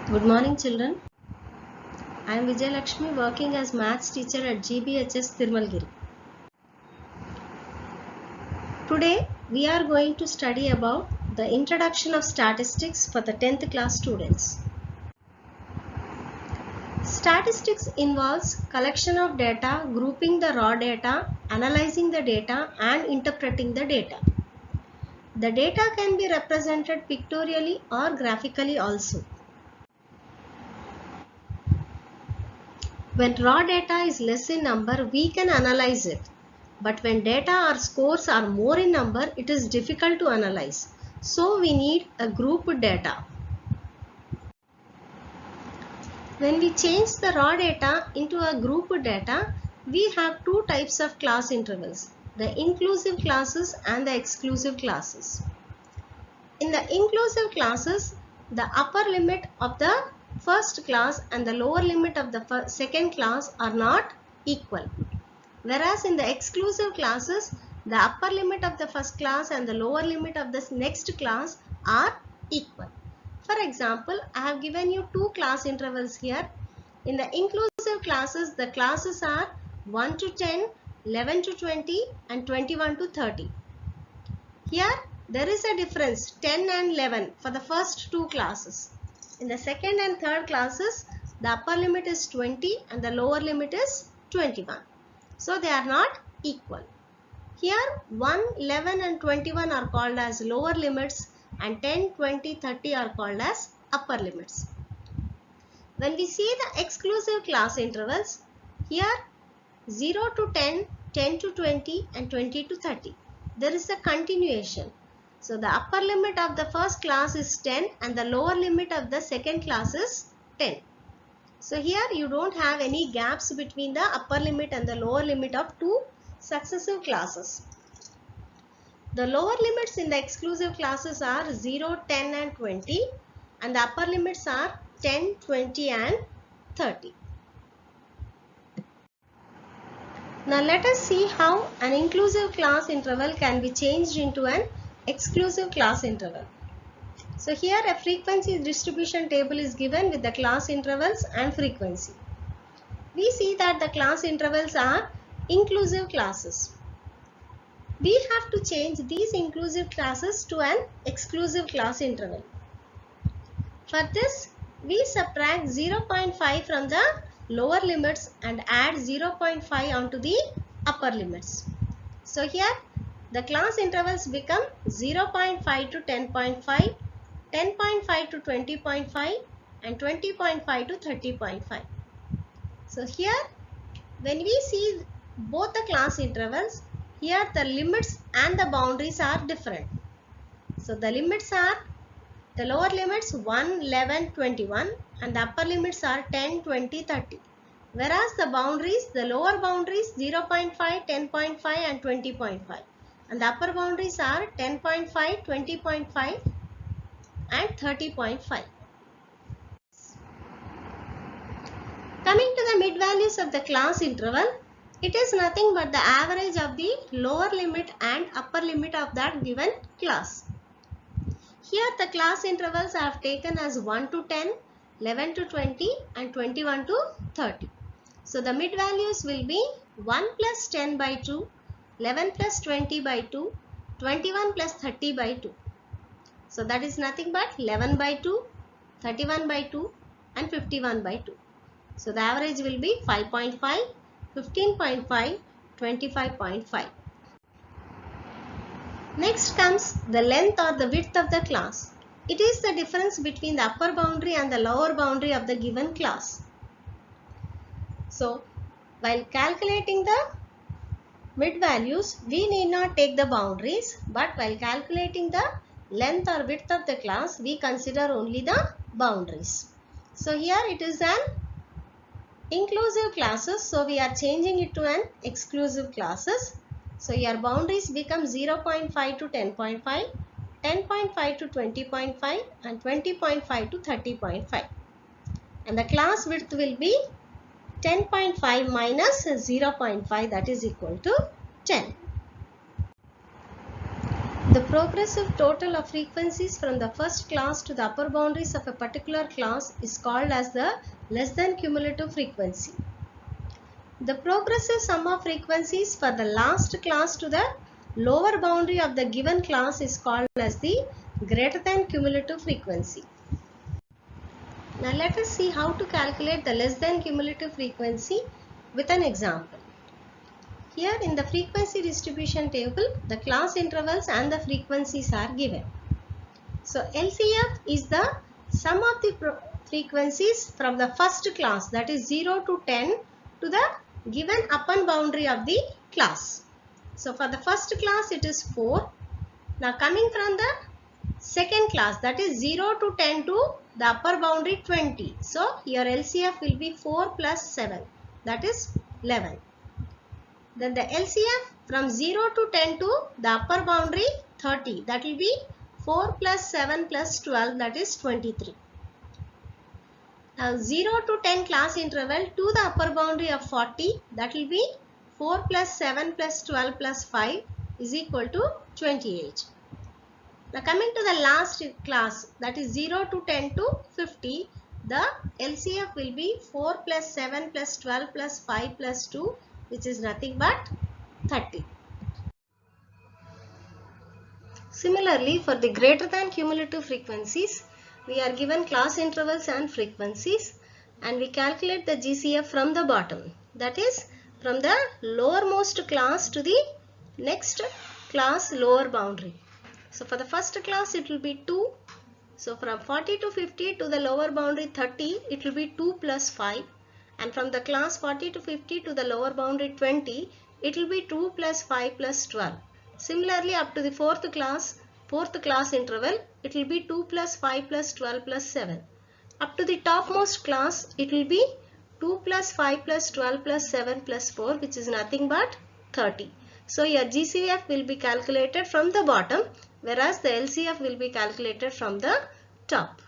Good morning, children. I am Vijay Lakshmi, working as maths teacher at GBHS Tirmalgiri. Today we are going to study about the introduction of statistics for the 10th class students. Statistics involves collection of data, grouping the raw data, analyzing the data and interpreting the data. The data can be represented pictorially or graphically also. When raw data is less in number, we can analyze it. But when data or scores are more in number, it is difficult to analyze. So we need a grouped data. When we change the raw data into a grouped data, we have two types of class intervals, the inclusive classes and the exclusive classes. In the inclusive classes, the upper limit of the first class and the lower limit of the second class are not equal. Whereas in the exclusive classes, the upper limit of the first class and the lower limit of the next class are equal. For example, I have given you two class intervals here. In the inclusive classes, the classes are 1 to 10, 11 to 20 and 21 to 30. Here there is a difference 10 and 11 for the first two classes. In the second and third classes, the upper limit is 20 and the lower limit is 21. So they are not equal. Here 1, 11 and 21 are called as lower limits and 10, 20, 30 are called as upper limits. When we see the exclusive class intervals, here 0 to 10, 10 to 20 and 20 to 30. There is a continuation. So the upper limit of the first class is 10 and the lower limit of the second class is 10. So here you don't have any gaps between the upper limit and the lower limit of two successive classes. The lower limits in the exclusive classes are 0, 10 and 20 and the upper limits are 10, 20 and 30. Now let us see how an inclusive class interval can be changed into an exclusive class interval. So here a frequency distribution table is given with the class intervals and frequency. We see that the class intervals are inclusive classes. We have to change these inclusive classes to an exclusive class interval. For this, we subtract 0.5 from the lower limits and add 0.5 onto the upper limits. So here the class intervals become 0.5 to 10.5, 10.5 to 20.5 and 20.5 to 30.5. So here when we see both the class intervals, here the limits and the boundaries are different. So the limits are, the lower limits 1, 11, 21 and the upper limits are 10, 20, 30. Whereas the boundaries, the lower boundaries 0.5, 10.5 and 20.5 and the upper boundaries are 10.5, 20.5 and 30.5. Coming to the mid values of the class interval, it is nothing but the average of the lower limit and upper limit of that given class. Here the class intervals I have taken as 1 to 10, 11 to 20 and 21 to 30. So the mid values will be 1 plus 10 by 2, 11 plus 20 by 2, 21 plus 30 by 2. So that is nothing but 11 by 2, 31 by 2 and 51 by 2. So the average will be 5.5, 15.5, 25.5. Next comes the length or the width of the class. It is the difference between the upper boundary and the lower boundary of the given class. So while calculating the mid values, we need not take the boundaries, but while calculating the length or width of the class, we consider only the boundaries. So here it is an inclusive classes, so we are changing it to an exclusive classes. So your boundaries become 0.5 to 10.5, 10.5 to 20.5 and 20.5 to 30.5. And the class width will be 10.5 minus 0.5, that is equal to 10. The progressive total of frequencies from the first class to the upper boundaries of a particular class is called as the less than cumulative frequency. The progressive sum of frequencies for the last class to the lower boundary of the given class is called as the greater than cumulative frequency. Now let us see how to calculate the less than cumulative frequency with an example. Here in the frequency distribution table, the class intervals and the frequencies are given. So LCF is the sum of the frequencies from the first class, that is 0 to 10, to the given upper boundary of the class. So for the first class it is 4. Now coming from the second class, that is 0 to 10 to the upper boundary 20. So here LCF will be 4 plus 7, that is 11. Then the LCF from 0 to 10 to the upper boundary 30, that will be 4 plus 7 plus 12, that is 23. Now 0 to 10 class interval to the upper boundary of 40, that will be 4 plus 7 plus 12 plus 5 is equal to 28. Now coming to the last class, that is 0 to 10 to 50, the LCF will be 4 plus 7 plus 12 plus 5 plus 2, which is nothing but 30. Similarly, for the greater than cumulative frequencies, we are given class intervals and frequencies, and we calculate the GCF from the bottom, that is from the lowermost class to the next class lower boundary. So for the first class it will be 2. So from 40 to 50 to the lower boundary 30, it will be 2 plus 5. And from the class 40 to 50 to the lower boundary 20, it will be 2 plus 5 plus 12. Similarly, up to the fourth class interval, it will be 2 plus 5 plus 12 plus 7. Up to the topmost class, it will be 2 plus 5 plus 12 plus 7 plus 4, which is nothing but 30. So your GCF will be calculated from the bottom, whereas the LCF will be calculated from the top.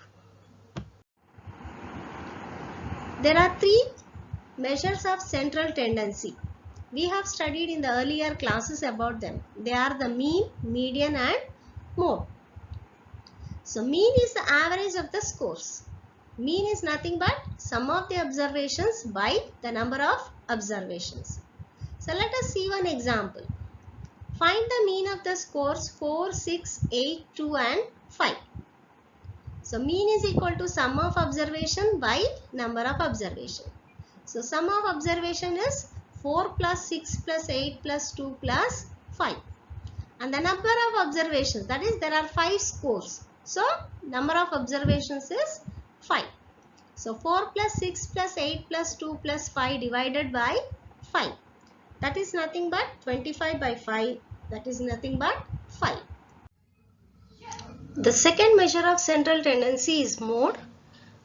There are three measures of central tendency. We have studied in the earlier classes about them. They are the mean, median and mode. So mean is the average of the scores. Mean is nothing but sum of the observations by the number of observations. So let us see one example. Find the mean of the scores 4, 6, 8, 2 and 5. So mean is equal to sum of observation by number of observation. So sum of observation is 4 plus 6 plus 8 plus 2 plus 5. And the number of observations, that is there are 5 scores. So number of observations is 5. So 4 plus 6 plus 8 plus 2 plus 5 divided by 5. That is nothing but 25 by 5. That is nothing but 5. The second measure of central tendency is mode,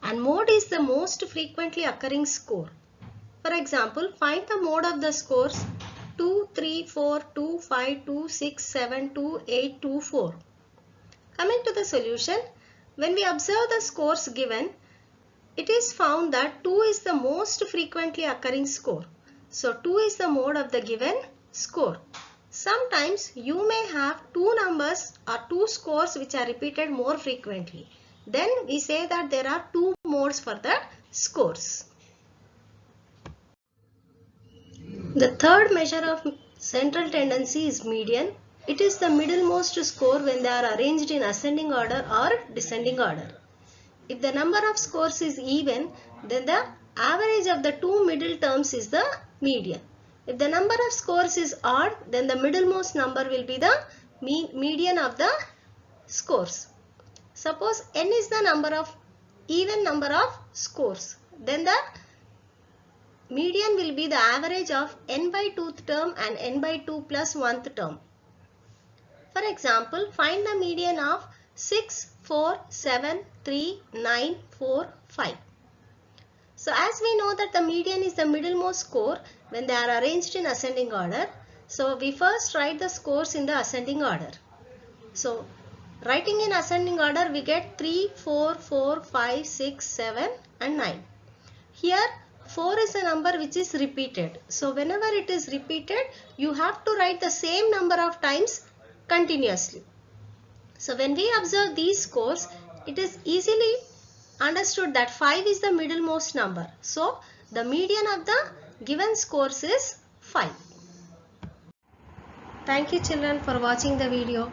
and mode is the most frequently occurring score. For example, find the mode of the scores 2, 3, 4, 2, 5, 2, 6, 7, 2, 8, 2, 4. Coming to the solution, when we observe the scores given, it is found that 2 is the most frequently occurring score. So 2 is the mode of the given score. Sometimes you may have two numbers or two scores which are repeated more frequently. Then we say that there are two modes for the scores. The third measure of central tendency is median. It is the middlemost score when they are arranged in ascending order or descending order. If the number of scores is even, then the average of the two middle terms is the median. If the number of scores is odd, then the middlemost number will be the median of the scores. Suppose n is the even number of scores, then the median will be the average of n by 2th term and n by 2 plus 1th term. For example, find the median of 6, 4, 7, 3, 9, 4, 5. So as we know that the median is the middlemost score when they are arranged in ascending order. So we first write the scores in the ascending order. So writing in ascending order, we get 3, 4, 4, 5, 6, 7 and 9. Here 4 is a number which is repeated. So whenever it is repeated, you have to write the same number of times continuously. So when we observe these scores, it is easily understood that 5 is the middlemost number. So the median of the given scores is 5. Thank you children for watching the video.